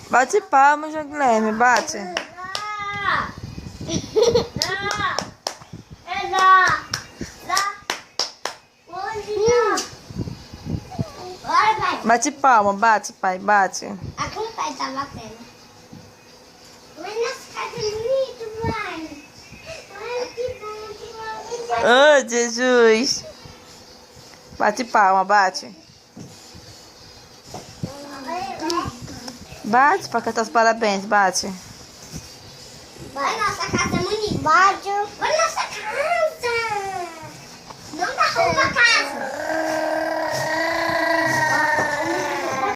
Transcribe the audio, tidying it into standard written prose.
Bate palma, João Guilherme, bate. Bate palma, bate, pai, bate. Aqui o pai tá batendo. Mas nossa casa é bonito, mãe. Ai, que bom, que bom. Oh, Jesus. Bate palma, bate. Bate pra cantar os parabéns, bate. Vai, nossa casa é bonita. Bate. Vai, nossa casa. Não dá roupa, cara.